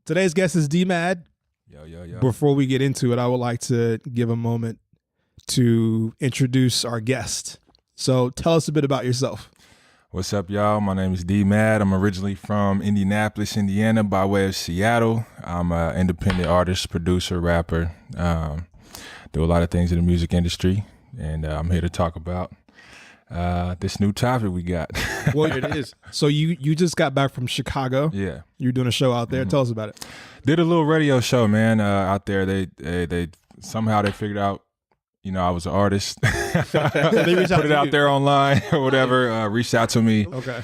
Today's guest is D-Mad. Yo. Before we get into it, I would like to give a moment to introduce our guest. So tell us a bit about yourself. What's up, y'all? My name is D-Mad. I'm originally from Indianapolis, Indiana, by way of Seattle. I'm an independent artist, producer, rapper. Do a lot of things in the music industry, and I'm here to talk about this new topic we got. Well, it is. So you just got back from Chicago. Yeah. You're doing a show out there. Tell us about it. Did a little radio show, man, out there. They somehow they figured out, I was an artist. They reached out Put it out there online or whatever. Reached out to me. Okay.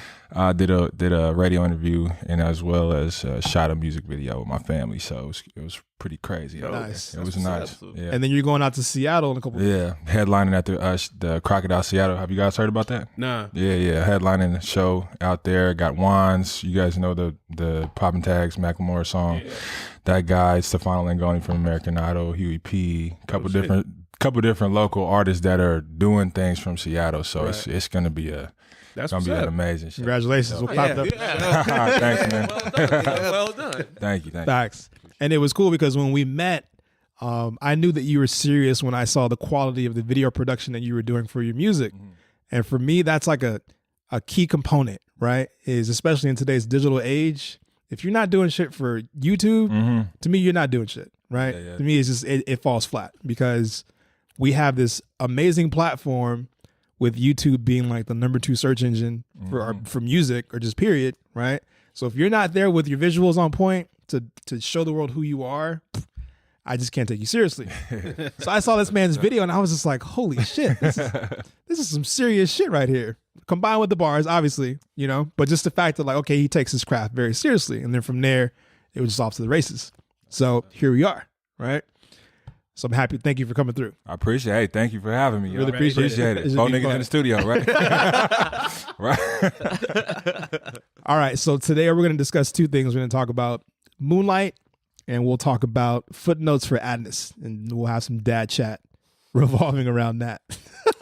Did a radio interview and as well as shot a music video with my family. So it was pretty crazy. Nice. It was nice. Yeah. And then you're going out to Seattle in a couple. Yeah, headlining at the Crocodile Seattle. Have you guys heard about that? Nah. Yeah. Headlining the show out there. Got Wands. You guys know the Poppin' Tags Macklemore song. Yeah. That guy, Stefano Langoni from American Idol, Huey P. Couple different local artists that are doing things from Seattle. So it's gonna be an amazing show. Congratulations. We'll clap that. Thanks, man. Well done. Thank you. Facts. And it was cool because when we met, I knew that you were serious when I saw the quality of the video production that you were doing for your music. Mm-hmm. And for me, that's like a key component, right? Is especially in today's digital age, if you're not doing shit for YouTube, to me, you're not doing shit, right? Yeah. To me, it's just, it falls flat because we have this amazing platform with YouTube being like the #2 search engine for music or just period, right? So if you're not there with your visuals on point to show the world who you are, I just can't take you seriously. So I saw this man's video and I was just like, holy shit, this is some serious shit right here. Combined with the bars, obviously, but just the fact that like, okay, he takes his craft very seriously. And then from there, it was just off to the races. So here we are, right? So I'm happy. Thank you for coming through. I appreciate it. Hey, thank you for having me. Really appreciate it. Both niggas in the studio, right? Right. All right. So today we're going to discuss two things. We're going to talk about Moonlight and we'll talk about Footnotes For Adnis. And we'll have some dad chat revolving around that.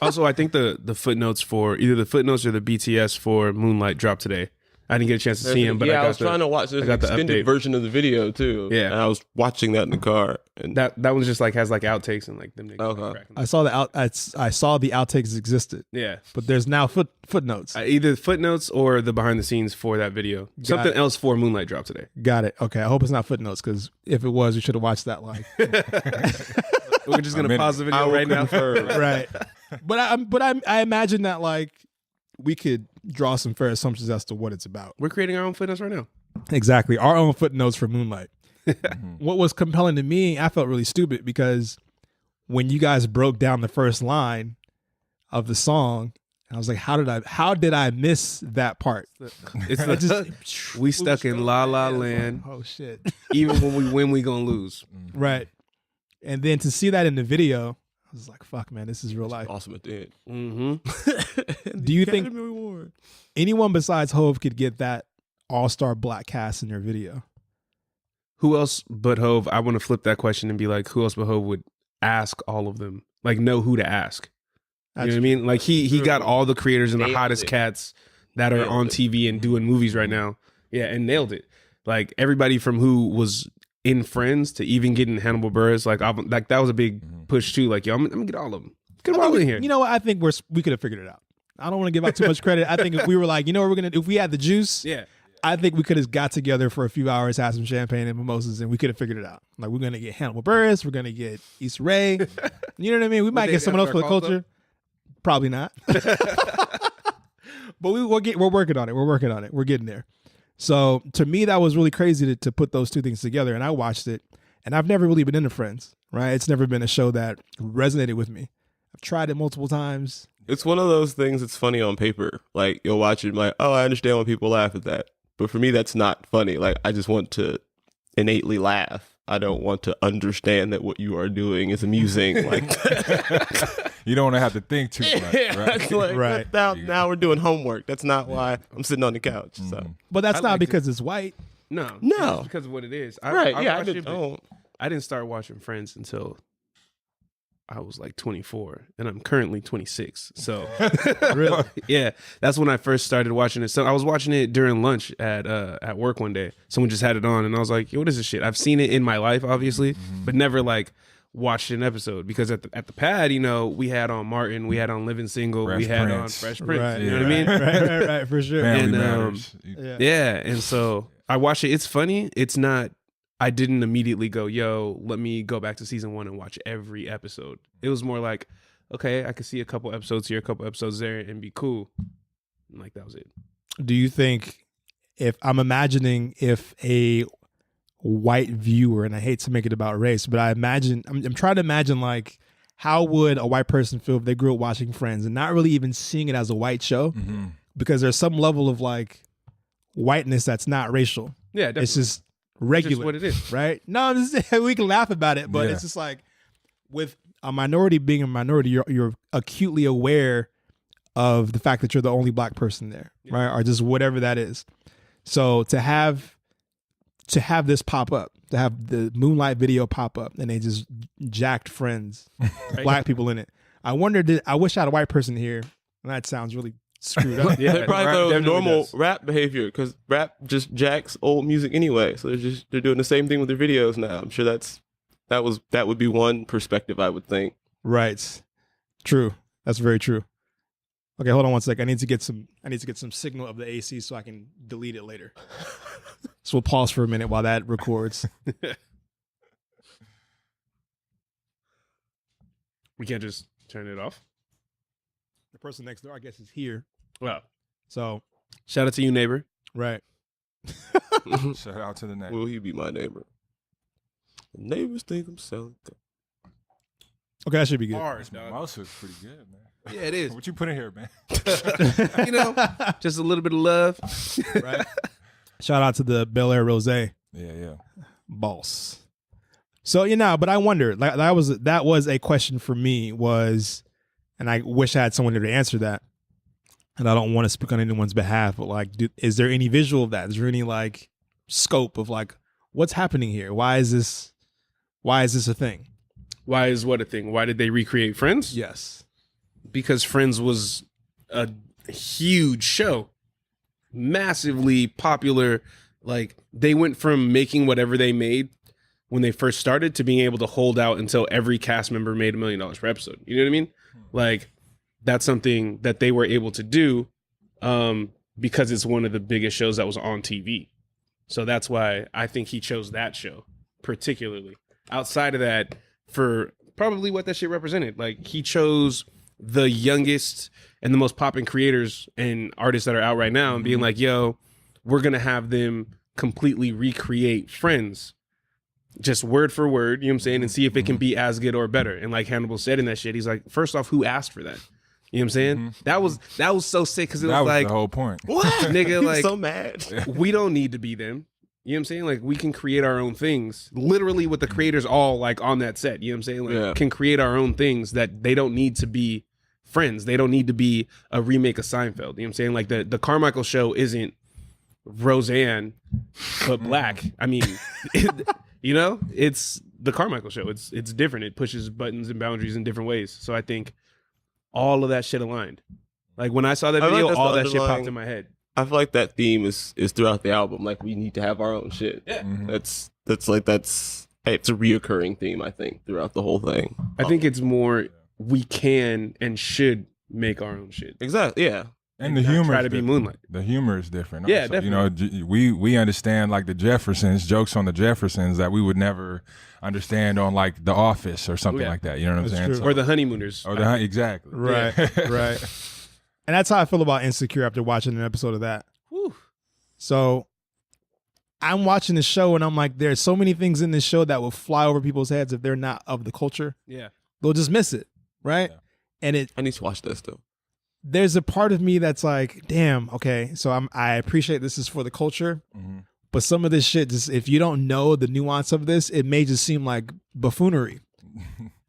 Also, I think the footnotes for either the footnotes or the BTS for Moonlight dropped today. I didn't get a chance to see him, but I was trying to watch this extended version of the video too. Yeah, and I was watching that in the car, and that one just like has like outtakes and like them. I saw I saw the outtakes existed. Yeah, but there's now footnotes. Either footnotes or the behind the scenes for that video. Something else for Moonlight dropped today. Got it. Okay, I hope it's not footnotes because if it was, we should have watched that live. We're just gonna pause the video right now. Right, but I imagine that like we could draw some fair assumptions as to what it's about. We're creating our own footnotes right now. Exactly. Our own footnotes for Moonlight. What was compelling to me, I felt really stupid because when you guys broke down the first line of the song, I was like, how did I miss that part? It's we stuck in La La Land. Oh shit. Even when we win, we gonna lose. Right. And then to see that in the video, I was like, fuck, man, this is real life. Awesome at the end. Mm-hmm. Do you think anyone besides Hove could get that all-star black cast in their video? Who else but Hove? I want to flip that question and be like, who else but Hove would ask all of them? Like, know who to ask. You know what I mean? Like, he got all the creators and the hottest cats that are on TV and doing movies right now. Yeah, and nailed it. Like, everybody from who was in Friends to even getting Hannibal Buress, like that was a big push too. Like, yo, I'm gonna get all of them. Get them all in here. You know what? I think we could have figured it out. I don't want to give out too much credit. I think if we were like, you know what we're gonna do? If we had the juice, yeah, I think we could have got together for a few hours, had some champagne and mimosas, and we could have figured it out. Like, we're gonna get Hannibal Buress, we're gonna get Issa Rae. You know what I mean? We might get someone else for the culture. Though? Probably not. But we're working on it. We're working on it. We're getting there. So to me, that was really crazy to put those two things together. And I watched it, and I've never really been into Friends, right? It's never been a show that resonated with me. I've tried it multiple times. It's one of those things that's funny on paper. Like, you'll watch it like, oh, I understand when people laugh at that. But for me, that's not funny. Like, I just want to innately laugh. I don't want to understand that what you are doing is amusing. Like, you don't want to have to think too much, right? Like, right. Now we're doing homework. That's not why I'm sitting on the couch. So, but that's not because it's white. No, it's because of what it is. I didn't start watching Friends until I was like 24, and I'm currently 26. So, Really? yeah, that's when I first started watching it. So I was watching it during lunch at work one day. Someone just had it on, and I was like, "Yo, what is this shit?" I've seen it in my life, obviously, but never like watched an episode because at the pad, you know, we had on Martin, we had on Living Single, we had on Fresh Prince. Right, You know what I mean? Right, for sure. Family And, Matters. Yeah, and so I watched it. It's funny. It's not. I didn't immediately go, yo, let me go back to season 1 and watch every episode. It was more like, okay, I could see a couple episodes here, a couple episodes there, and be cool. And like that was it. Do you think if a white viewer, and I hate to make it about race, but I'm trying to imagine like how would a white person feel if they grew up watching Friends and not really even seeing it as a white show, because there's some level of like whiteness that's not racial. Yeah, definitely. It's just regular, just what it is, right? No, I'm just saying, we can laugh about it, but it's just like with a minority being a minority, you're acutely aware of the fact that you're the only black person there, right? Or just whatever that is. So to have this pop up, to have the Moonlight video pop up, and they just jacked Friends, black people in it. I wish I had a white person here, and that sounds really screwed up. Yeah, they probably go normal does. rap behavior because rap just jacks old music anyway. So they're doing the same thing with their videos now. I'm sure that would be one perspective I would think. Right. True. That's very true. Okay, hold on one sec. I need to get some signal of the AC so I can delete it later. So we'll pause for a minute while that records. We can't just turn it off. The person next door, I guess, is here. Well, So, shout out to you, neighbor. right. Shout out to the neighbor. Will he be my neighbor? The neighbors think I'm selling. Okay, that should be good. Bars, dog. Mimosa's pretty good, man. Yeah, it is. What you put in here, man? You know, just a little bit of love. Right. Shout out to the Bel Air Rosé Yeah. boss. So, but I wonder, like that was a question for me and I wish I had someone there to answer that. And I don't want to speak on anyone's behalf, but like, is there any visual of that? Is there any like scope of like, what's happening here? Why is this a thing? Why is what a thing? Why did they recreate Friends? Yes. Because Friends was a huge show, massively popular. Like they went from making whatever they made when they first started to being able to hold out until every cast member made $1 million per episode. You know what I mean? Like that's something that they were able to do because it's one of the biggest shows that was on TV. So that's why I think he chose that show particularly. Outside of that, for probably what that shit represented, like he chose the youngest and the most popping creators and artists that are out right now and being like, yo, we're going to have them completely recreate Friends just word for word, you know what I'm saying, and see if it can be as good or better. And like Hannibal said in that shit, he's like, first off, who asked for that? You know what I'm saying? That was so sick because it was like the whole point. What? Nigga, like so mad. we don't need to be them. You know what I'm saying? Like we can create our own things. Literally with the creators all like on that set. You know what I'm saying? Like can create our own things that they don't need to be Friends. They don't need to be a remake of Seinfeld. You know what I'm saying? Like the Carmichael show isn't Roseanne but black. I mean, it's the Carmichael show. It's different. It pushes buttons and boundaries in different ways. So I think all of that shit aligned. Like when I saw that video, all that shit popped in my head. I feel like that theme is throughout the album. Like we need to have our own shit. Yeah. That's it's a reoccurring theme, I think, throughout the whole thing. I think it's more we can and should make our own shit. Exactly. Yeah. And the humor try to be Moonlight. The humor is different. Yeah, also. definitely. We understand like the Jeffersons, jokes on the Jeffersons that we would never understand on like The Office or something like that. You know what I'm saying? true. So- Or the Honeymooners. exactly. Right. Right. And that's how I feel about Insecure after watching an episode of that. Whew. So I'm watching the show and I'm like, there's so many things in this show that will fly over people's heads if they're not of the culture. Yeah. They'll just miss it. Right. Yeah. And I need to watch that still. there's a part of me that's like, damn, okay. So I appreciate this is for the culture. Mm-hmm. But some of this shit, just if you don't know the nuance of this, it may just seem like buffoonery.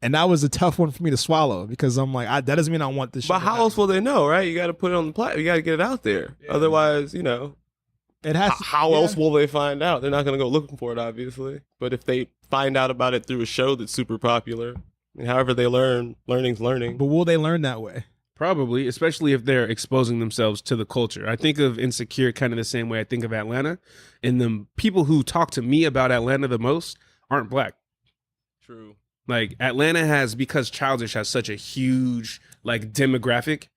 And that was a tough one for me to swallow because I'm like, that doesn't mean I want this shit. But how else will they know, right? You got to put it on the platform. You got to get it out there. Yeah. Otherwise, it has. how else will they find out? They're not going to go looking for it, obviously. But if they find out about it through a show that's super popular, And however they learn, learning's learning. But will they learn that way? Probably, especially if they're exposing themselves to the culture. I think of Insecure kind of the same way I think of Atlanta. And the people who talk to me about Atlanta the most aren't black. True. Like Atlanta has, because Childish has such a huge like demographic.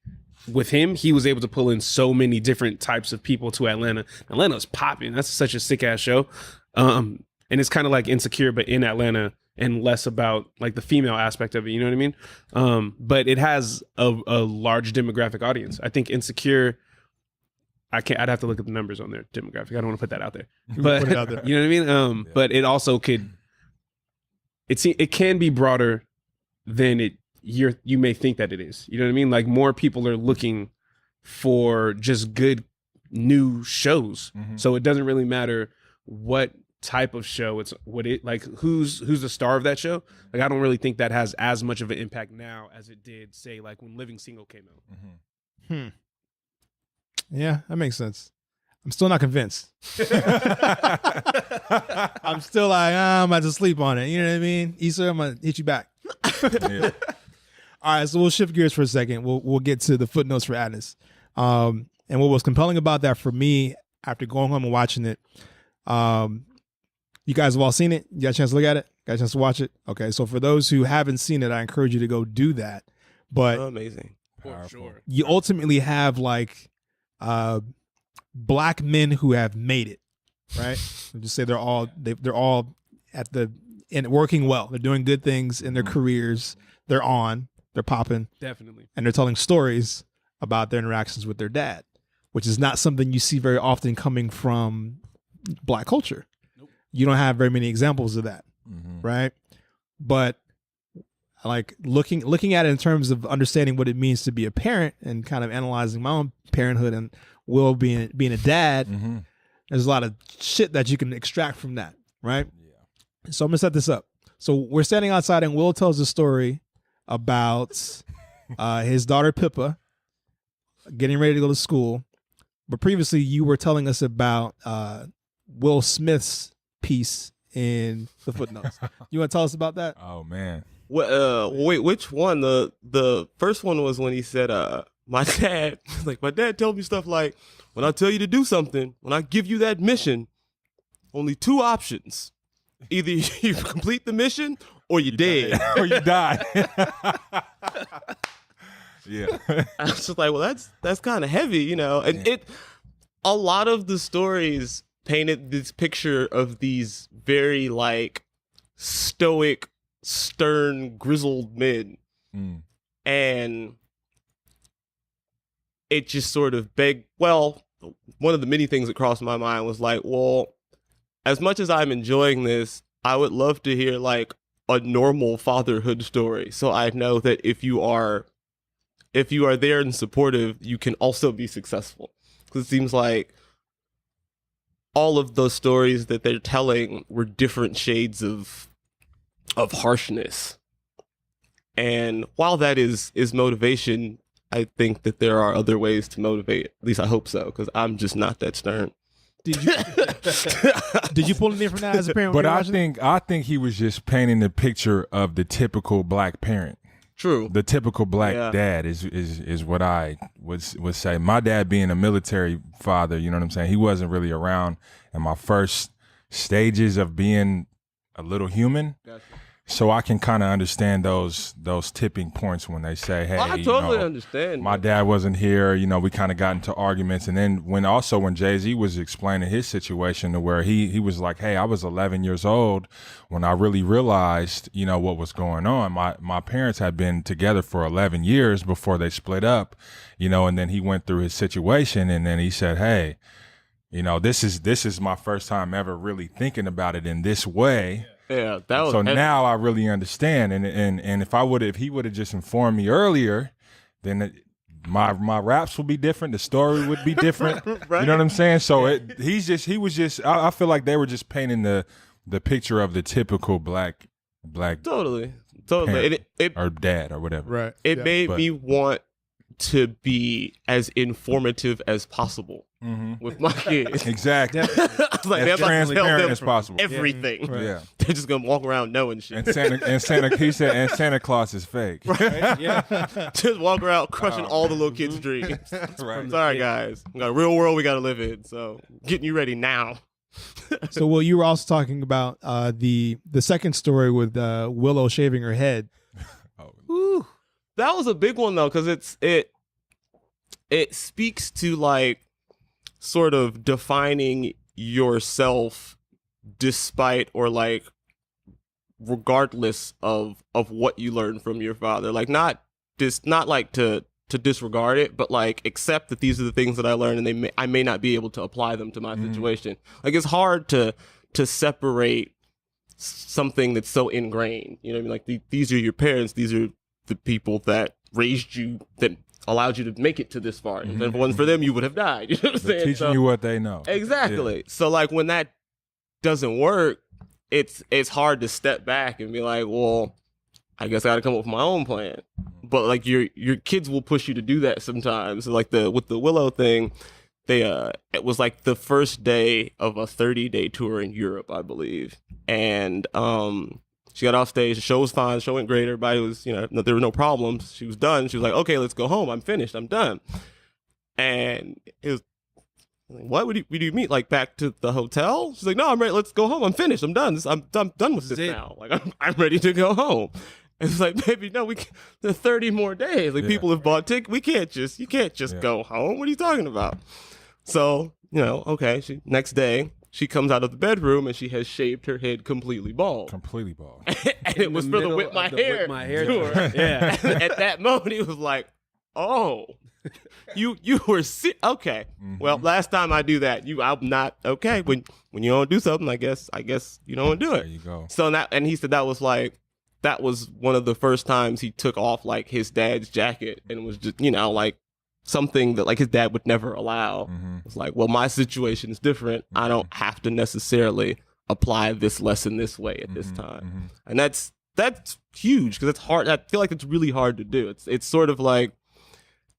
With him, he was able to pull in so many different types of people to Atlanta. Atlanta's popping. That's such a sick ass show. And it's kind of like Insecure, but in Atlanta, and less about like the female aspect of it. You know what I mean? But it has a large demographic audience. I think Insecure, I'd have to look at the numbers on their demographic. I don't want to put that out there. But Put it out there. you know what I mean? But it also could, it can be broader than you may think that it is. You know what I mean? Like more people are looking for just good new shows. Mhm. So it doesn't really matter what type of show it's like who's the star of that show. Like I don't really think that has as much of an impact now as it did say like when Living Single came out. Yeah, that makes sense. I'm still not convinced. I'm still like, I'm about to sleep on it. You know what I mean? Issa, I'm gonna hit you back. Yeah. All right, so we'll shift gears for a second. We'll get to the footnotes for Adnis. And what was compelling about that for me after going home and watching it, you guys have all seen it? You got a chance to look at it? Got a chance to watch it? Okay, so for those who haven't seen it, I encourage you to go do that. But Amazing. For sure. you ultimately have like black men who have made it, right? Just say they're all at the and working well. They're doing good things in their careers. They're popping, Definitely. and they're telling stories about their interactions with their dad, which is not something you see very often coming from black culture. Nope. You don't have very many examples of that, right? But like looking at it in terms of understanding what it means to be a parent and kind of analyzing my own parenthood and Will being a dad, there's a lot of shit that you can extract from that, right? Yeah. So I'm gonna set this up. So we're standing outside and Will tells a story about his daughter Pippa getting ready to go to school. But previously you were telling us about Will Smith's piece in the footnotes. You want to tell us about that? Oh man. Wait, which one? The first one was when he said, my dad told me stuff like, when I tell you to do something, when I give you that mission, only two options. Either you complete the mission or you're dead. Or you die. Yeah. I was just like, well, that's kind of heavy, you know. And a lot of the stories painted this picture of these very like stoic, stern, grizzled men. And it just sort of begged, well, one of the many things that crossed my mind was like, well, as much as I'm enjoying this, I would love to hear like a normal fatherhood story. So I know that if you are there and supportive, you can also be successful. Because it seems like all of those stories that they're telling were different shades of harshness. And while that is motivation, I think that there are other ways to motivate. At least I hope so, because I'm just not that stern. Did you pull anything from that as a parent? But I think he was just painting the picture of the typical black parent. True. The typical black dad is what I would say. My dad being a military father, you know what I'm saying? He wasn't really around in my first stages of being a little human. Gotcha. So I can kind of understand those tipping points when they say, hey, I totally understand. My dad wasn't here. You know, we kind of got into arguments. And then when Jay-Z was explaining his situation to where he was like, hey, I was 11 years old when I really realized, you know, what was going on. My parents had been together for 11 years before they split up, you know, and then he went through his situation and then he said, hey, you know, this is my first time ever really thinking about it in this way. Yeah, that was so now I really understand, and if he would have just informed me earlier, then my raps would be different, the story would be different. Right. You know what I'm saying? So he was just. I feel like they were just painting the picture of the typical black. Totally, parent, it or dad or whatever. Right. It made me want to be as informative as possible with my kids. Exactly. I was like, they're As about to tell transparent them as possible. everything. Right. Yeah. They're just gonna walk around knowing shit. He said, and Santa Claus is fake. Right? Yeah. Just walk around crushing all the little kids' dreams. Right. Sorry, guys. We got a real world we got to live in. So getting you ready now. So, Will, you were also talking about the second story with Willow shaving her head. Whew. That was a big one though, because it speaks to like sort of defining yourself despite or like regardless of what you learned from your father. Like not like to disregard it, but like accept that these are the things that I learned, and I may not be able to apply them to my situation. Like it's hard to separate something that's so ingrained. You know what I mean? Like these are your parents. These are the people that raised you, that allowed you to make it to this far. If it wasn't for them, you would have died. You know what I'm saying? Teaching you what they know. Exactly. Yeah. So like when that doesn't work, it's hard to step back and be like, well, I guess I got to come up with my own plan. But like your kids will push you to do that sometimes. So like with the Willow thing, it was like the first day of a 30-day tour in Europe, I believe. And she got off stage. The show was fine. The show went great. Everybody was, there were no problems. She was done. She was like, okay, let's go home. I'm finished. I'm done. And it was like, what do you mean? Like back to the hotel? She's like, no, I'm ready. Let's go home. I'm finished. I'm done. I'm done with this now. Like I'm ready to go home. And it's like, baby, no, there are 30 more days. Like people have bought tickets. You can't just go home. What are you talking about? So, okay. Next day, she comes out of the bedroom and she has shaved her head completely bald. Completely bald. And it was for the Whip My Hair tour. Yeah. At that moment, he was like, oh, you were sick. Okay. Well, last time I do that, I'm not okay. When you don't do something, I guess you don't do it. There you go. So and he said that was one of the first times he took off like his dad's jacket, and it was just, like something that like his dad would never allow. It's like, well, my situation is different. I don't have to necessarily apply this lesson this way at this time. And that's huge, because it's hard. I feel like it's really hard to do. It's sort of like,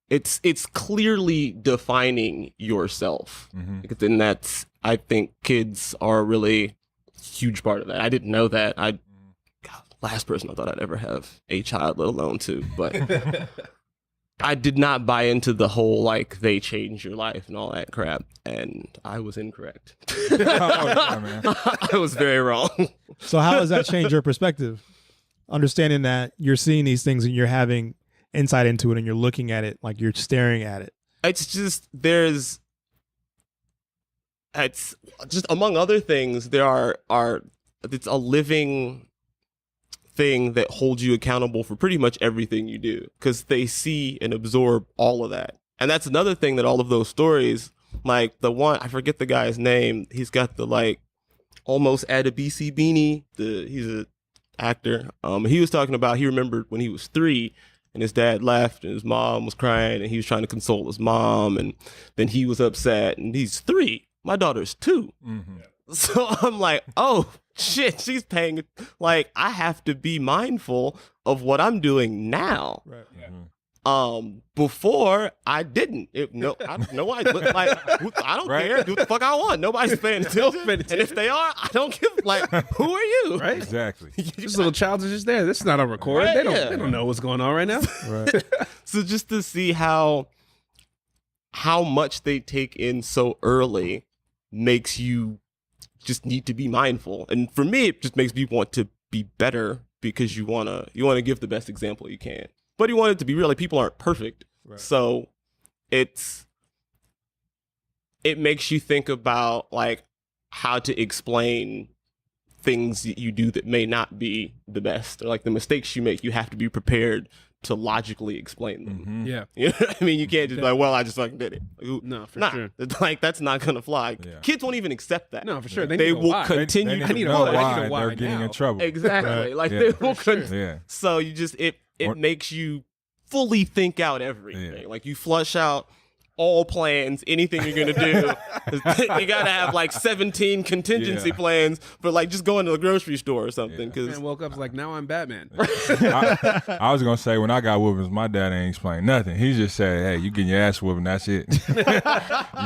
it's clearly defining yourself. Because then I think kids are a really huge part of that. I didn't know that. Last person I thought I'd ever have a child, let alone two. But I did not buy into the whole, like, they change your life and all that crap. And I was incorrect. I was very wrong. So how does that change your perspective? Understanding that you're seeing these things and you're having insight into it and you're looking at it, like you're staring at it. It's just, it's just, among other things, it's a living thing that holds you accountable for pretty much everything you do, because they see and absorb all of that. And that's another thing that all of those stories, like the one, I forget the guy's name, he's got the like almost Adebisi beanie, he's an actor. He was talking about, he remembered when he was 3 and his dad left and his mom was crying and he was trying to console his mom, and then he was upset, and he's 3, my daughter's 2. So I'm like, oh shit, she's paying, like, I have to be mindful of what I'm doing now. Right. Before I didn't. I don't care. Do what the fuck I want. Nobody's paying attention. And if they are, I don't give. Like, who are you? Right. Exactly. This little child is just there. This is not on record. Right, they don't know what's going on right now. Right. So just to see how much they take in so early makes you just need to be mindful. And for me, it just makes me want to be better, because you wanna give the best example you can. But you want it to be real. Like, people aren't perfect. Right. So it makes you think about like how to explain things that you do that may not be the best, or like the mistakes you make. You have to be prepared to logically explain them. Yeah. You know what I mean? You can't just be like, well, I just fucking did it. Like, No, for sure. Like, that's not gonna fly. Yeah. Kids won't even accept that. No, for sure. They They will why. continue They to need to know know why. why I need to know they're why getting now. in trouble. Exactly. Like, Yeah. they will Yeah. So you just, it makes you fully think out everything. Yeah. Like, you flush out all plans, anything you're gonna do. You gotta have like 17 contingency plans for like just going to the grocery store or something. Because Man woke up like, now I'm Batman. I was gonna say when I got whoopings, my dad ain't explain nothing. He just said, "Hey, you getting your ass whooped, and that's it. You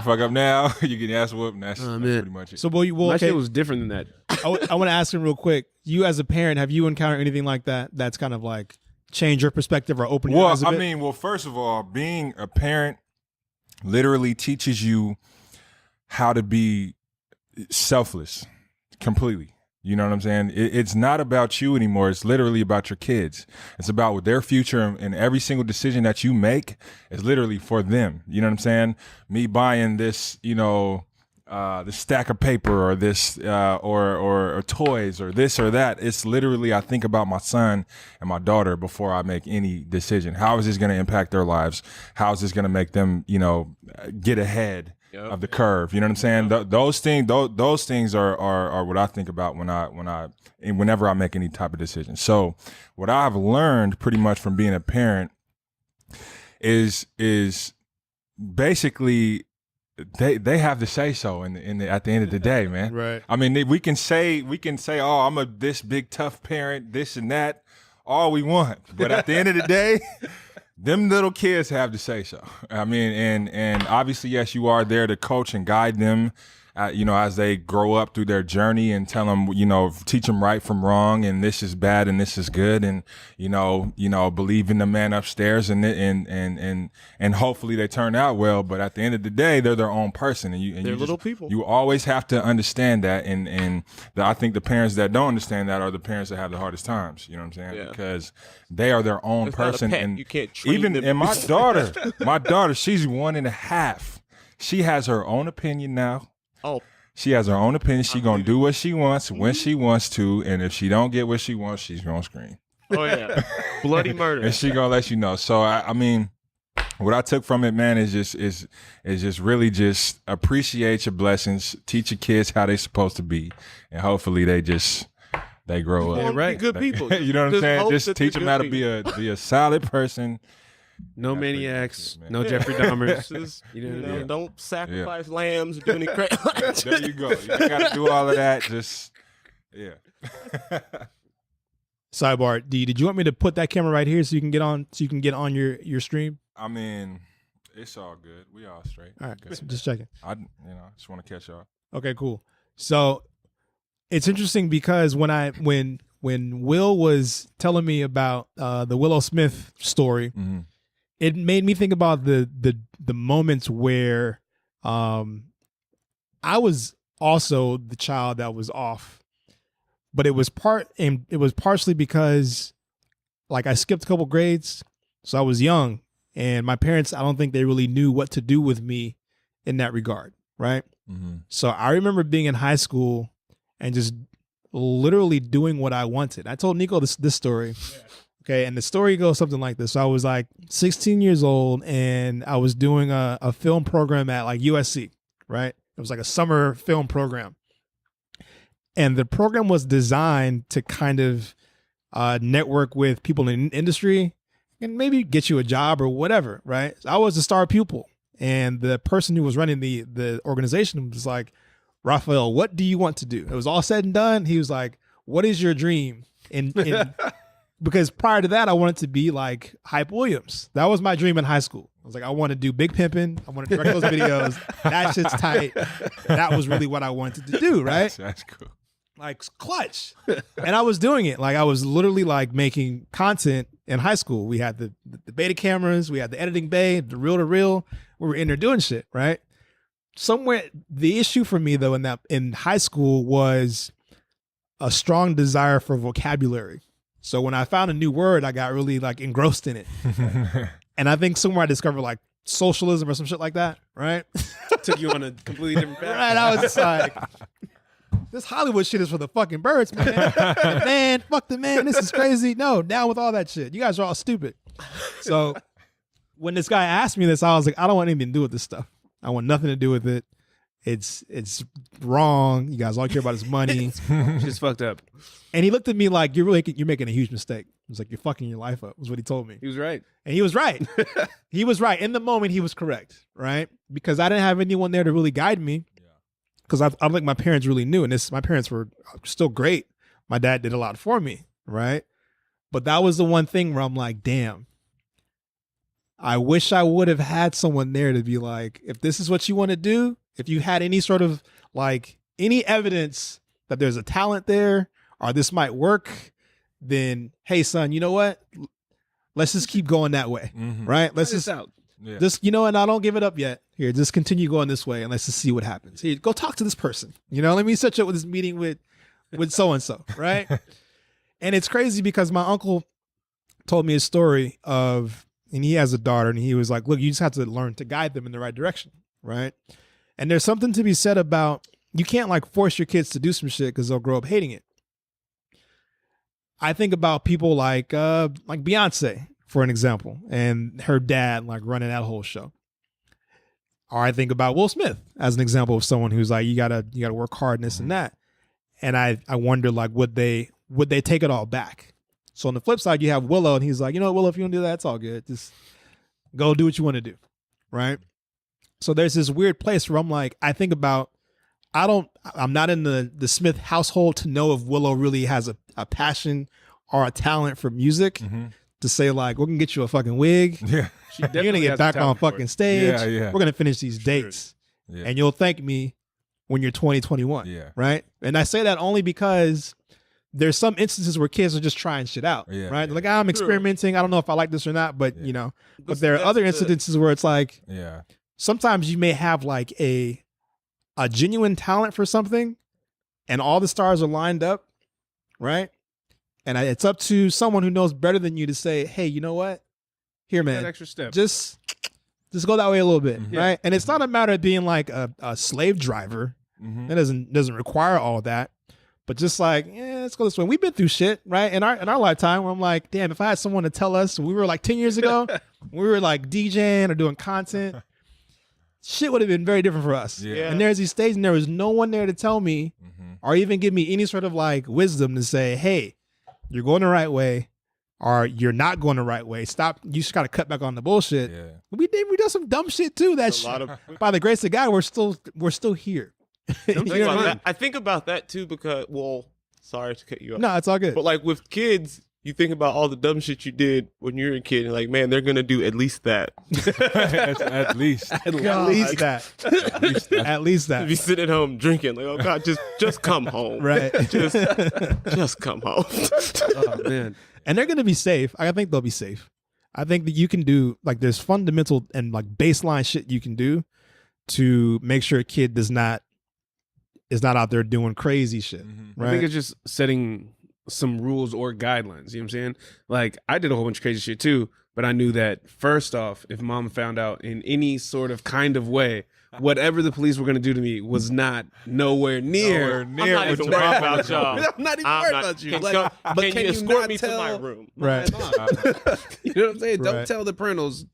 fuck up now, you getting your ass whooped, and that's pretty much it." So, My shit was different than that. I want to ask him real quick. You as a parent, have you encountered anything like that? That's kind of like change your perspective or open your eyes a bit? Well, first of all, being a parent literally teaches you how to be selfless completely. You know what I'm saying? It's not about you anymore. It's literally about your kids. It's about their future, and every single decision that you make is literally for them. You know what I'm saying? Me buying this, this stack of paper or this or toys or this or that. It's literally, I think about my son and my daughter before I make any decision. How is this going to impact their lives? How is this going to make them, get ahead of the curve? You know what I'm saying? Those things are what I think about whenever I make any type of decision. So what I've learned pretty much from being a parent is basically they have to say so at the end of the day, man. Right. I mean, we can say, oh, I'm this big tough parent, this and that, all we want. But at the end of the day, them little kids have to say so. I mean, and obviously, yes, you are there to coach and guide them, as they grow up through their journey, and tell them, teach them right from wrong, and this is bad and this is good, and believe in the man upstairs, and hopefully they turn out well. But at the end of the day, they're their own person, and they're little people. You always have to understand that, and I think the parents that don't understand that are the parents that have the hardest times. You know what I'm saying? Yeah. Because they are their own person, and you can't train even them. and my daughter, she's 1.5. She has her own opinion now. Oh, she has her own opinion. She gonna do what she wants when she wants to, and if she don't get what she wants, she's gonna scream. Oh yeah, bloody murder. And she gonna let you know. So I mean, what I took from it, man, is just really just appreciate your blessings, teach your kids how they're supposed to be, and hopefully they grow up. Right. Good people. You know what I'm saying? Just teach them how to people. be a solid person. No That's maniacs, pretty good, no man. Jeffrey Dahmers. You know, don't sacrifice lambs or do any crazy. There you go. You got to do all of that. Just Sidebar, D, did you want me to put that camera right here so you can get on your stream? I mean, it's all good. We all straight. All right, Good. so just checking. I just want to catch y'all. Okay, cool. So it's interesting because when Will was telling me about the Willow Smith story, Mm-hmm. it made me think about the moments where I was also the child that was off, but it was partially because like I skipped a couple grades, so I was young, and my parents, I don't think they really knew what to do with me in that regard, right? Mm-hmm. So I remember being in high school and just literally doing what I wanted. I told Nico this story. Okay, and the story goes something like this. So I was like 16 years old, and I was doing a film program at like USC, right? It was like a summer film program. And the program was designed to kind of network with people in the industry and maybe get you a job or whatever, right? So I was a star pupil. And the person who was running the organization was like, Raphael, what do you want to do? It was all said and done. He was like, what is your dream? And because prior to that, I wanted to be like Hype Williams. That was my dream in high school. I was like, I want to do Big Pimpin'. I want to direct those videos. That shit's tight. That was really what I wanted to do, right? That's cool. Like clutch. And I was doing it. Like I was literally like making content in high school. We had the beta cameras. We had the editing bay, the reel to reel. We were in there doing shit, right? Somewhere, the issue for me though in high school was a strong desire for vocabulary. So when I found a new word, I got really like engrossed in it. And I think somewhere I discovered like socialism or some shit like that, right? Took you on a completely different path. Right, I was just like, this Hollywood shit is for the fucking birds, man. Man, fuck the man, this is crazy. No, down with all that shit. You guys are all stupid. So when this guy asked me this, I was like, I don't want anything to do with this stuff. I want nothing to do with it. It's wrong. You guys all care about his money. Shit's fucked up. And he looked at me like, you're making a huge mistake. He was like, you're fucking your life up, was what he told me. He was right. And he was right. He was right. In the moment, he was correct, right? Because I didn't have anyone there to really guide me. Because I don't think my parents really knew. And my parents were still great. My dad did a lot for me, right? But that was the one thing where I'm like, damn, I wish I would have had someone there to be like, if this is what you want to do, if you had any sort of like any evidence that there's a talent there or this might work, then hey son, you know what? Let's just keep going that way, right? Let's just out. Yeah. Just, and I don't give it up yet. Here, just continue going this way and let's just see what happens. Here, go talk to this person. Let me set you up with this meeting with so-and-so, right? And it's crazy because my uncle told me a story of, and he has a daughter, and he was like, look, you just have to learn to guide them in the right direction, right? And there's something to be said about, you can't like force your kids to do some shit because they'll grow up hating it. I think about people like Beyonce, for an example, and her dad like running that whole show. Or I think about Will Smith as an example of someone who's like, you gotta work hard and this and that. And I wonder like, would they take it all back? So on the flip side, you have Willow, and he's like, you know what, Willow, if you want to do that, it's all good. Just go do what you want to do, right? So there's this weird place where I'm like, I think about, I'm not in the Smith household to know if Willow really has a passion or a talent for music to say like, we're gonna get you a fucking wig. Yeah. You're gonna get back on fucking stage. Yeah, yeah. We're gonna finish these dates. Yeah. And you'll thank me when you're 20, 21. Yeah. Right. And I say that only because there's some instances where kids are just trying shit out. Yeah, right. yeah. Like, I'm experimenting. I don't know if I like this or not, but but there are other instances where it's like, sometimes you may have like a genuine talent for something and all the stars are lined up. Right. And it's up to someone who knows better than you to say, hey, you know what? Here, man, That extra step. just go that way a little bit, Mhm. right? And it's not a matter of being like a slave driver. That doesn't require all that, but just like, let's go this way. We've been through shit, right? In our lifetime, where I'm like, damn, if I had someone to tell us, we were like 10 years ago, we were like DJing or doing content, shit would have been very different for us. Yeah. And there's these stages, and there was no one there to tell me or even give me any sort of like wisdom to say, hey, you're going the right way, or you're not going the right way. Stop. You just got to cut back on the bullshit. Yeah. We done some dumb shit too. By the grace of God, we're still here. You know what I mean? I think about that too because, well, sorry to cut you off. No, it's all good. But like with kids, you think about all the dumb shit you did when you were a kid, and like, man, they're gonna do at least that. At least. At least that. At least that. If you sit at home drinking, like, oh God, just come home. Right. Just come home. Oh man. And they're gonna be safe. I think they'll be safe. I think that you can do like there's fundamental and like baseline shit you can do to make sure a kid is not out there doing crazy shit. Right. I think it's just setting some rules or guidelines. You know what I'm saying? Like, I did a whole bunch of crazy shit too, but I knew that first off, if mom found out in any sort of kind of way, whatever the police were going to do to me was not nowhere near. I'm not even worried about y'all. I'm not even worried about you. Can you escort me to my room? Right. You know what I'm saying? Right. Don't tell the parentals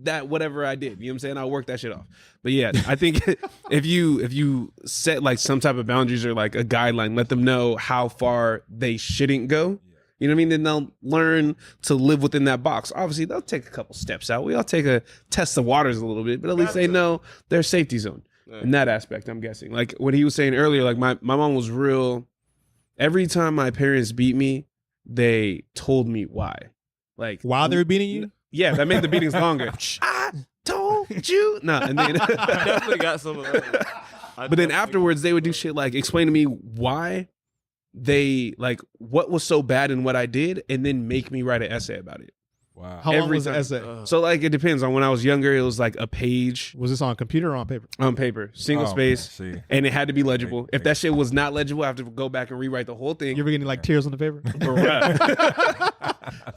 that whatever I did. You know what I'm saying? I'll work that shit off. But yeah, I think if you set like some type of boundaries or like a guideline, let them know how far they shouldn't go. You know what I mean? Then they'll learn to live within that box. Obviously, they'll take a couple steps out. We all test the waters a little bit, but at least they know their safety zone in that aspect, I'm guessing. Like what he was saying earlier, like my mom was real. Every time my parents beat me, they told me why. Like while they were beating you? Yeah, that made the beatings longer. I told you. No, and then I definitely got some of that. But then afterwards, they would do shit like explain to me why they like what was so bad in what I did, and then make me write an essay about it. Wow. How long Every was the time. essay? So like it depends on when I was younger. It was like a page Was this on computer or on paper? on paper, single Oh, space, see. and it had to be legible. If that shit was not legible, I have to go back and rewrite the whole thing. You ever getting like tears on the paper?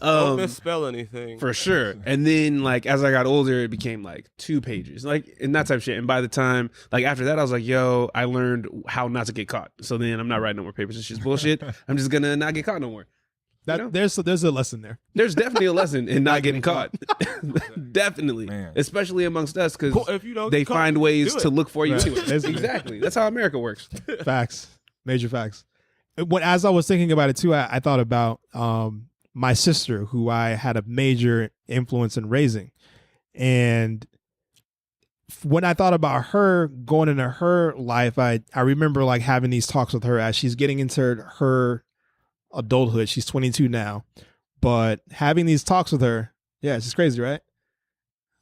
Don't misspell anything. For sure. And then like as I got older, it became like 2 pages, like and that type of shit. And by the time like after that, I was like, yo, I learned how not to get caught. So then I'm not writing no more papers. It's just bullshit. I'm just gonna not get caught no more. That You know? there's a lesson there. There's definitely a lesson in not getting caught. Definitely. Man. Especially amongst us, because Well, if you don't they get caught, find ways do it. to look for you Right. anyway. Exactly. That's how America works. Facts, major facts. As I was thinking about it too, I thought about my sister, who I had a major influence in raising, and when I thought about her going into her life, I remember like having these talks with her as she's getting into her adulthood. She's 22 now, but having these talks with her, yeah, it's just crazy, right?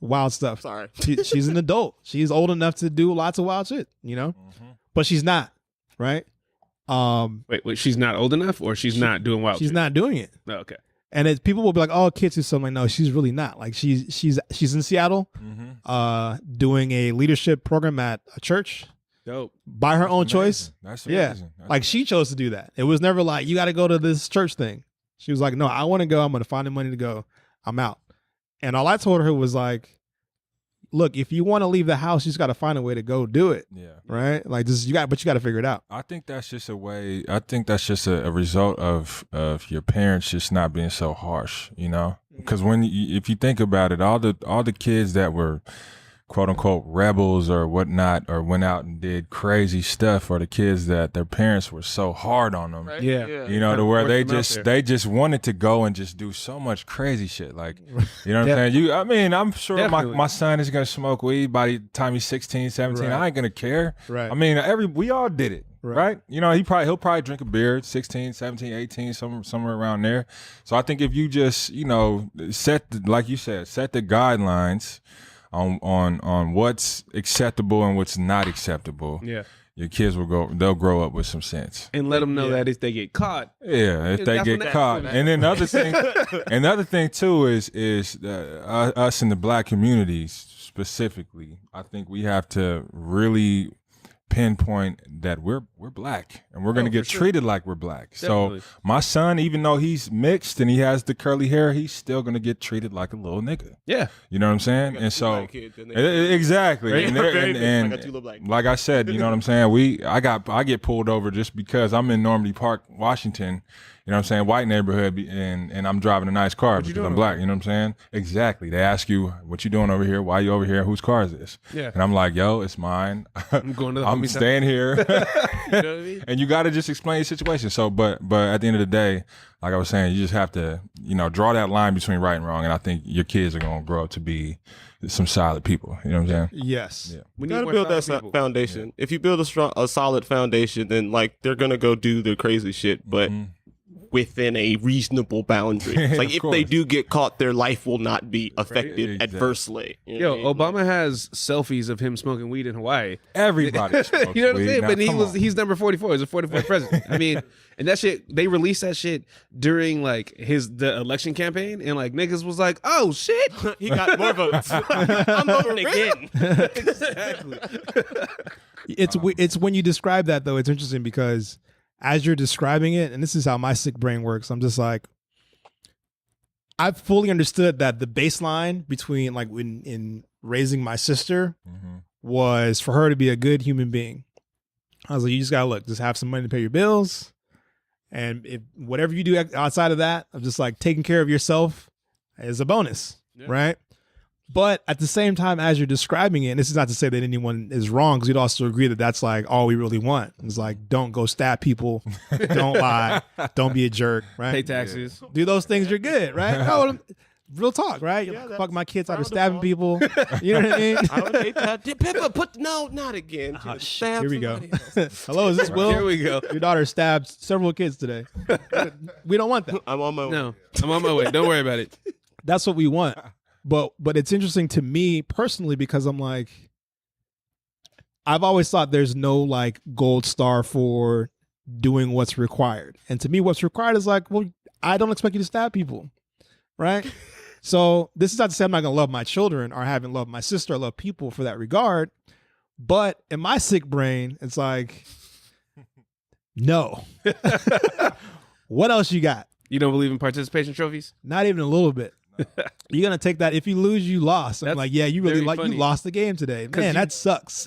Wild stuff. Sorry. She's an adult. She's old enough to do lots of wild shit, you know, but she's not, right? Wait, she's not old enough, or she's not doing wild She's shit? not doing it. Oh, okay. And people will be like, "Oh, kids do something." Like, no, she's really not. Like, she's in Seattle, doing a leadership program at a church Dope. by her own choice. That's Yeah, amazing. That's like she chose to do that. It was never like you got to go to this church thing. She was like, "No, I want to go. I'm going to find the money to go. I'm out." And all I told her was like, "Look, if you want to leave the house, you just got to find a way to go do it." yeah. Right? Like, just you got to figure it out. I think that's just a way. I think that's just a result of your parents just not being so harsh, you know. Because if you think about it, all the kids that were quote unquote rebels or whatnot, or went out and did crazy stuff, are the kids that their parents were so hard on them. Right? Yeah. You know, to where Forced them out there. they just wanted to go and just do so much crazy shit. Like, you know what I'm saying? I mean, I'm sure Definitely. my son is gonna smoke weed by the time he's 16, 17. Right. I ain't gonna care. Right. I mean, we all did it. Right. Right. You know, he'll probably drink a beer, 16, 17, 18, somewhere around there. So I think if you just, you know, like you said, set the guidelines on what's acceptable and what's not acceptable. Yeah. Your kids they'll grow up with some sense. And let them know that if they get caught, Yeah, if they That's get when caught. that's And then another thing too is us in the black communities specifically. I think we have to really pinpoint that we're black and we're going to get treated like we're black. Definitely. So my son, even though he's mixed and he has the curly hair, he's still going to get treated like a little nigga. yeah. You know what I'm saying? And so exactly. And, like I said, you know what I'm saying? I get pulled over just because I'm in Normandy Park, Washington. You know what I'm saying? White neighborhood, and I'm driving a nice car because I'm black. You know what I'm saying? Exactly. They ask you, what you doing over here? Why you over here? Whose car is this? Yeah. And I'm like, yo, it's mine. I'm going to the I'm homie's staying here. You know what I mean? And you got to just explain your situation. So, but at the end of the day, like I was saying, you just have to, you know, draw that line between right and wrong. And I think your kids are going to grow up to be some solid people. You know what I'm saying? Yes. Yeah. We You gotta more build that solid people. foundation. If you build a solid foundation, then like they're gonna go do the crazy shit, but within a reasonable boundary. Like Of if course. they do get caught, their life will not be affected Exactly. adversely. You know Yo, what I mean? Obama has selfies of him smoking weed in Hawaii. Everybody smokes You know what I'm weed. saying? Now, But come on. he's number 44. He's a 44th president. I mean, and that shit, they released that shit during like the election campaign, and like niggas was like, oh shit. He got more votes. I'm voting again. Exactly. It's when you describe that though, it's interesting because as you're describing it, and this is how my sick brain works, I'm just like, I've fully understood that the baseline between like in raising my sister was for her to be a good human being. I was like, you just gotta just have some money to pay your bills, and if whatever you do outside of that, of just like taking care of yourself is a bonus, right? But at the same time, as you're describing it, and this is not to say that anyone is wrong, because we'd also agree that that's like all we really want. It's like, don't go stab people, don't lie, don't be a jerk, right? Pay taxes. Do those things, you're good, right? No, real talk, right? Yeah, Fuck my kids out of round of stabbing people. You know what I mean? I would hate that. Pepper, not again. Oh, shit. Stab Here we go. somebody else. Hello, is this Will? Here we go. Your daughter stabbed several kids today. We don't want that. I'm on my way. No, I'm on my way. Don't worry about it. That's what we want. But it's interesting to me personally because I'm like, I've always thought there's no like gold star for doing what's required. And to me, what's required is like, well, I don't expect you to stab people, right? So this is not to say I'm not going to love my children or haven't loved my sister or love people for that regard. But in my sick brain, it's like, no. What else you got? You don't believe in participation trophies? Not even a little bit. You're gonna take that. If you lose, you lost. I'm That's like, yeah, you really very funny. you lost the game today, man. That sucks.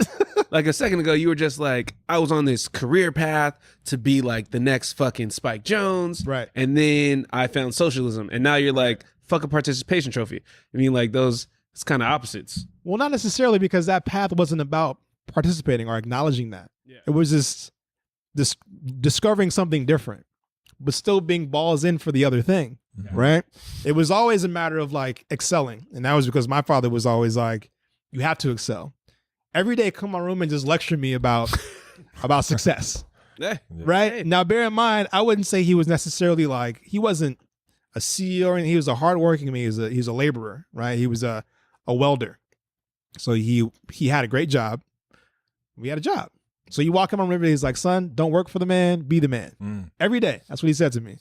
Like a second ago, you were just like, I was on this career path to be like the next fucking Spike Jones. Right. And then I found socialism. And now you're like, fuck a participation trophy. I mean, like those, it's kind of opposites. Well, not necessarily, because that path wasn't about participating or acknowledging that. Yeah. It was just discovering something different, but still being balls in for the other thing. Right. It was always a matter of like excelling. And that was because my father was always like, you have to excel. Every day, come to my room and just lecture me about success. Yeah. Right. Hey. Now, bear in mind, I wouldn't say he was necessarily like, he wasn't a CEO, and he was a hardworking man. He's a laborer, right? He was a welder. So he had a great job. We had a job. So you walk him on river, he's like, son, don't work for the man, be the man. Every day. That's what he said to me.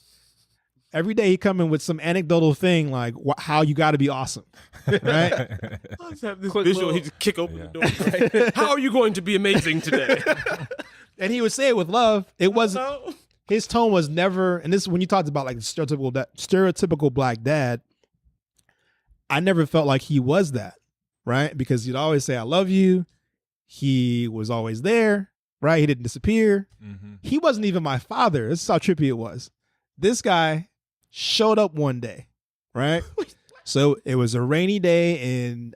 Every day he come in with some anecdotal thing like how you got to be awesome, right? I just have this visual. He just kick open the door. Right? How are you going to be amazing today? And he would say it with love. It wasn't. His tone was never. And this is when you talked about like stereotypical black dad. I never felt like he was that, right? Because he'd always say, "I love you." He was always there, right? He didn't disappear. He wasn't even my father. This is how trippy it was. This guy showed up one day, right? So it was a rainy day in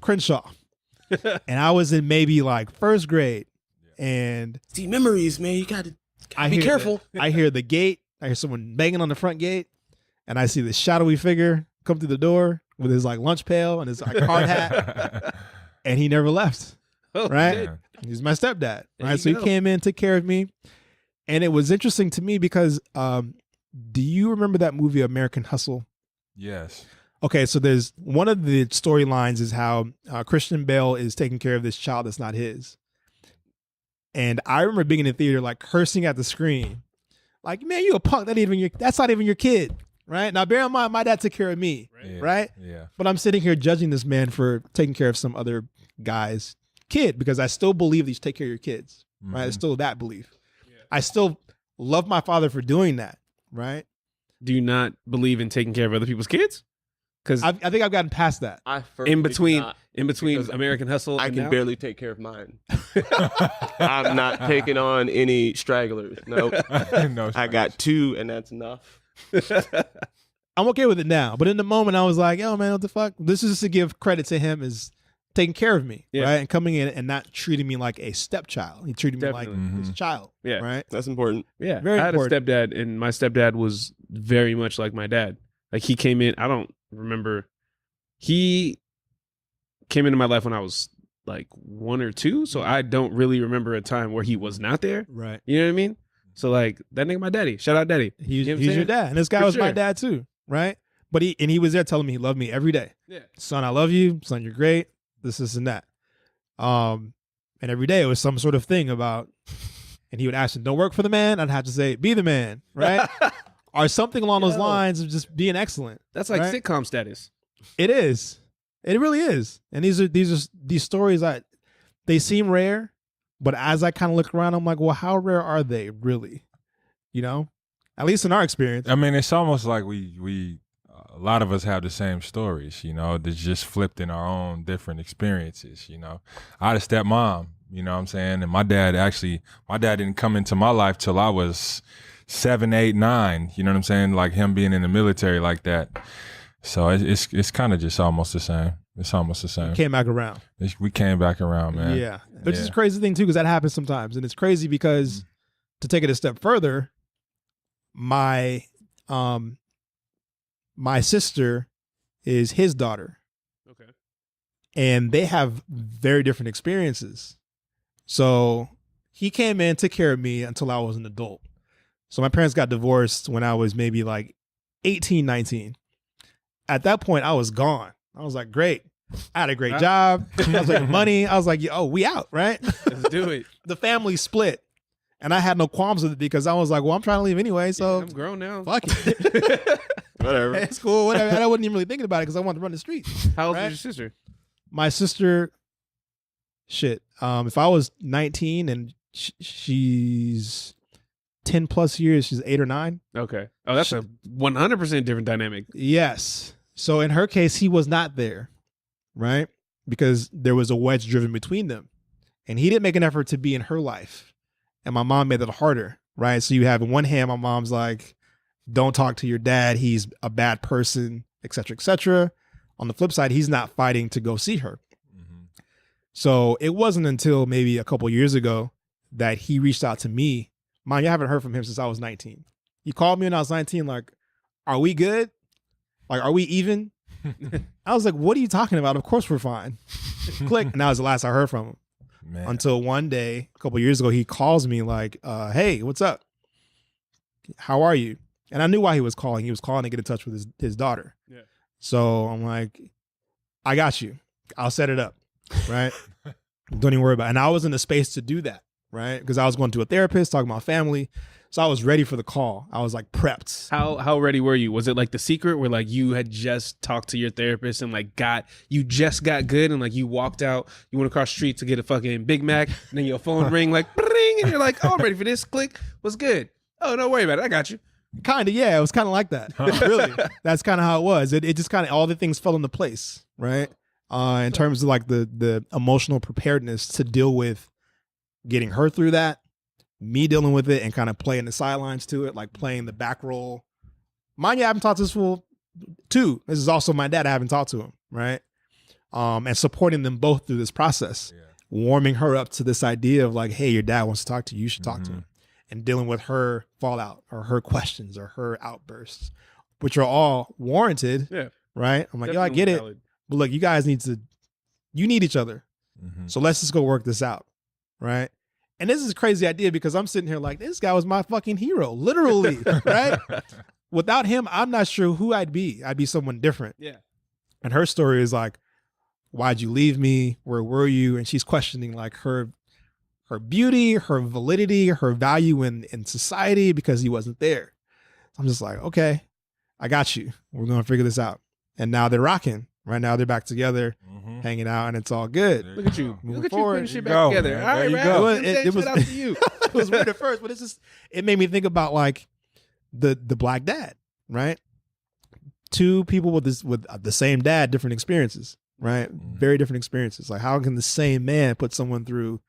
Crenshaw. And I was in maybe like first grade. And see, memories, man. You gotta be careful. I hear the gate. I hear someone banging on the front gate. And I see this shadowy figure come through the door with his like lunch pail and his like hard hat. And he never left. Right? Shit. He's my stepdad. There Right. So you he go. came in, took care of me. And it was interesting to me because do you remember that movie American Hustle? Yes. Okay, so there's one of the storylines is how Christian Bale is taking care of this child that's not his. And I remember being in the theater like cursing at the screen. Like, man, you a punk. That's not even your kid. Right? Now bear in mind, my dad took care of me. Right? Yeah. But I'm sitting here judging this man for taking care of some other guy's kid because I still believe that you should take care of your kids. Right? It's still that belief. I still love my father for doing that, right? Do you not believe in taking care of other people's kids? Because I think I've gotten past that. I firmly in between do not, because American Hustle, I and can now? barely take care of mine. I'm not taking on any stragglers. Nope. No, I got 2, and that's enough. I'm okay with it now, but in the moment I was like, yo, man, what the fuck? This is just to give credit to him as taking care of me, Yeah. right? And coming in and not treating me like a stepchild. He treated me Definitely. like his child, Yeah. right? That's important. Yeah, Very I had important. a stepdad, and my stepdad was very much like my dad. Like he came in. I don't remember. He came into my life when I was like 1 or 2, so I don't really remember a time where he was not there. Right. You know what I mean? So like that nigga, my daddy. Shout out, daddy. He's You know what I'm your saying? dad. And this guy For was my sure. dad too, right? But he was there telling me he loved me every day. Yeah. Son, I love you. Son, you're great. This, and that. And every day it was some sort of thing about, and he would ask me, don't work for the man. I'd have to say, be the man, right? Or something along those Yo. lines of just being excellent. That's like Right? sitcom status. It is. It really is. And these stories they seem rare, but as I kind of look around, I'm like, well, how rare are they really? You know? At least in our experience. I mean, it's almost like we a lot of us have the same stories, you know, that's just flipped in our own different experiences, you know. I had a stepmom, you know what I'm saying? And my dad didn't come into my life till I was 7, 8, 9, you know what I'm saying? Like him being in the military like that. So it's kind of just almost the same. It's almost the same. Came back around. We came back around, man. Yeah. Which is Yeah. a crazy thing too, because that happens sometimes. And it's crazy because to take it a step further, my sister is his daughter. Okay. And they have very different experiences. So he came in, took care of me until I was an adult. So my parents got divorced when I was maybe like 18, 19. At that point, I was gone. I was like, great. I had a great job. I was like, money. I was like, oh, we out, right? Let's do it. The family split. And I had no qualms with it because I was like, well, I'm trying to leave anyway. So I'm grown now. fuck it. Whatever. It's cool, whatever. And I wasn't even really thinking about it because I wanted to run the streets. How old Right? is your sister? My sister, shit. If I was 19 and she's 10 plus years. She's 8 or 9. Okay. Oh, that's a 100% different dynamic. Yes. So in her case, he was not there, right? Because there was a wedge driven between them. And he didn't make an effort to be in her life. And my mom made it harder, right? So you have on one hand, my mom's like, don't talk to your dad. He's a bad person, et cetera, et cetera. On the flip side, he's not fighting to go see her. Mm-hmm. So it wasn't until maybe a couple years ago that he reached out to me. Mind you, I haven't heard from him since I was 19. He called me when I was 19, like, are we good? Like, are we even? I was like, what are you talking about? Of course we're fine. Click. And that was the last I heard from him. Man. Until one day, a couple years ago, he calls me like, hey, what's up? How are you? And I knew why he was calling. He was calling to get in touch with his daughter. Yeah. So I'm like, I got you. I'll set it up. Right? Don't even worry about it. And I was in the space to do that. Right? Because I was going to a therapist, talking about family. So I was ready for the call. I was like prepped. How ready were you? Was it like The Secret where like you had just talked to your therapist and like you just got good and like you walked out, you went across the street to get a fucking Big Mac and then your phone ring like ring and you're like, oh, I'm ready for this. Click. What's good? Oh, don't worry about it. I got you. Kind of, yeah. It was kind of like that. Really. That's kind of how it was. It just kind of, all the things fell into place, right? In terms of like the emotional preparedness to deal with getting her through that, me dealing with it and kind of playing the sidelines to it, like playing the back role. Mind you, I haven't talked to this fool too. This is also my dad. I haven't talked to him, right? And supporting them both through this process, warming her up to this idea of like, hey, your dad wants to talk to you. You should talk to him. And dealing with her fallout or her questions or her outbursts, which are all warranted, right? I'm like, yo, I get it. But look, you guys you need each other. So let's just go work this out, right? And this is a crazy idea because I'm sitting here like, this guy was my fucking hero, literally, right? Without him, I'm not sure who I'd be. I'd be someone different. Yeah. And her story is like, why'd you leave me? Where were you? And she's questioning like her beauty, her validity, her value in society because he wasn't there. I'm just like, okay, I got you. We're going to figure this out. And now they're rocking. Right now they're back together, hanging out, and it's all good. Look at you. Moving Look at forward. you putting shit back together. Man. All right, there you man. go. It was out to you. It was weird at first, but it made me think about like the black dad, right? Two people with the same dad, different experiences, right? Very different experiences. Like how can the same man put someone through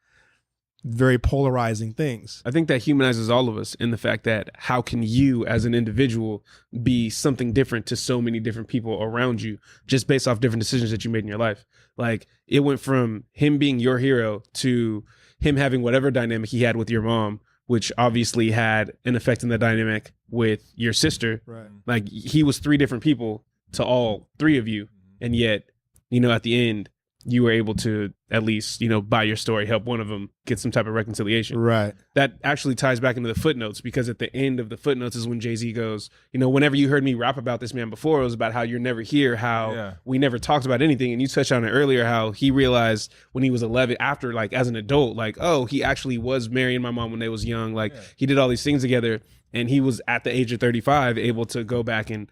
very polarizing things? I think that humanizes all of us in the fact that how can you as an individual be something different to so many different people around you just based off different decisions that you made in your life. Like it went from him being your hero to him having whatever dynamic he had with your mom, which obviously had an effect in the dynamic with your sister. Right. Like he was 3 different people to all 3 of you. And yet, at the end, you were able to at least, by your story, help one of them get some type of reconciliation. Right. That actually ties back into the footnotes because at the end of the footnotes is when Jay-Z goes, whenever you heard me rap about this man before, it was about how you're never here, how we never talked about anything. And you touched on it earlier, how he realized when he was 11, after like as an adult, like, oh, he actually was marrying my mom when they was young. Like he did all these things together and he was at the age of 35 able to go back and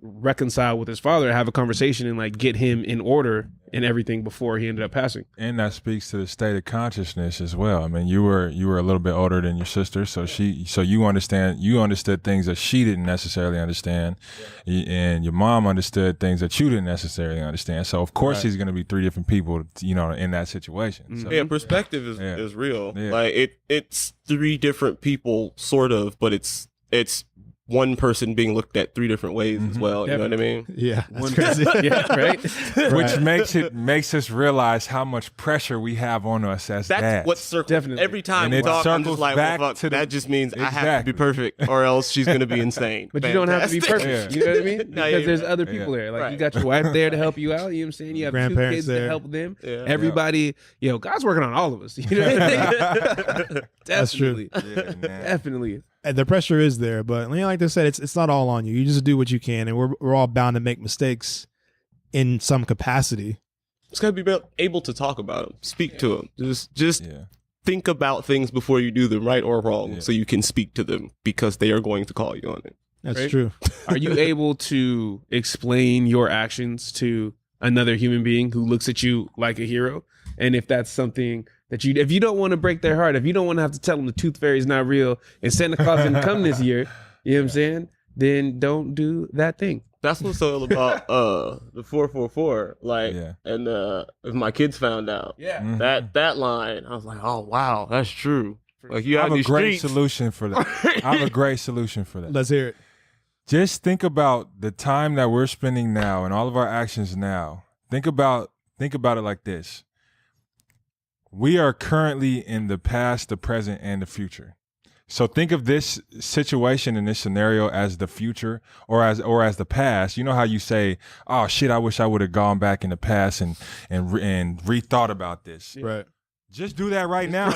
reconcile with his father, have a conversation and like get him in order and everything before he ended up passing. And that speaks to the state of consciousness as well. I mean, you were a little bit older than your sister, so you understood things that she didn't necessarily understand, and your mom understood things that you didn't necessarily understand. So of course he's going to be 3 different people, in that situation. So, yeah, perspective is real. Yeah. Like it's 3 different people, sort of, but it's one person being looked at 3 different ways as well. You know what I mean? Yeah. That's crazy. Yeah, right? Which makes us realize how much pressure we have on us as dads. That's what circles. Every time we talk, I'm just like, well, fuck, that just means I have to be perfect or else she's going to be insane. But you don't have to be perfect. You know what I mean? Because there's other people there. Like you got your wife there to help you out. You know what I'm saying? You have 2 kids to help them. Yeah. Everybody, God's working on all of us. You know what I mean? That's true. Definitely. And the pressure is there, but like they said, it's not all on you. You just do what you can, and we're all bound to make mistakes in some capacity. Just gotta be able to talk about them, speak to them. Just think about things before you do them, right or wrong, so you can speak to them because they are going to call you on it. That's true. Are you able to explain your actions to another human being who looks at you like a hero? And if that's something That if you don't want to break their heart, if you don't want to have to tell them the tooth fairy is not real and Santa Claus didn't come this year, you know what I'm saying? Then don't do that thing. That's what's so about the 444. Like, and if my kids found out, that line, I was like, oh wow, that's true. Like you have a great streets. solution for that. I have a great solution for that. Let's hear it. Just think about the time that we're spending now and all of our actions now. Think about it like this. We are currently in the past, the present, and the future. So think of this situation and this scenario as the future or as the past. You know how you say, "Oh shit, I wish I would have gone back in the past and rethought about this." Right. Just do that right now.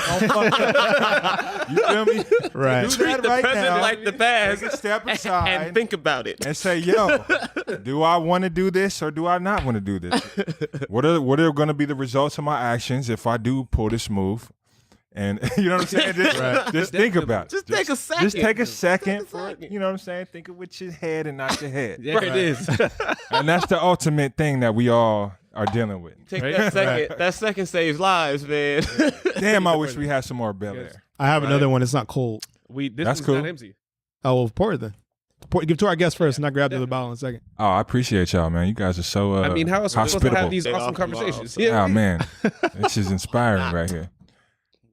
You feel me? Right. Do Treat that the right present now. like the past. Take a step aside and think about it. and say, "Yo, do I want to do this or do I not want to do this? What are going to be the results of my actions if I do pull this move?" And you know what I'm saying? Just think about it. Just take a second. Just take a second for it. You know what I'm saying? Think it with your head and not your head. There it is. And that's the ultimate thing that we all are dealing with. Take that second. That second saves lives, man. Damn, I wish we had some more Bel Air. I have another one. It's not cold. This That's one's cool. not empty. Oh, well, pour it then. Give it to our guest first, and I grab the other bottle in a second. Oh, I appreciate y'all, man. You guys are so I mean, how else are we supposed to hospitable. have these They awesome awesome conversations? miles. Oh man, this is inspiring right here.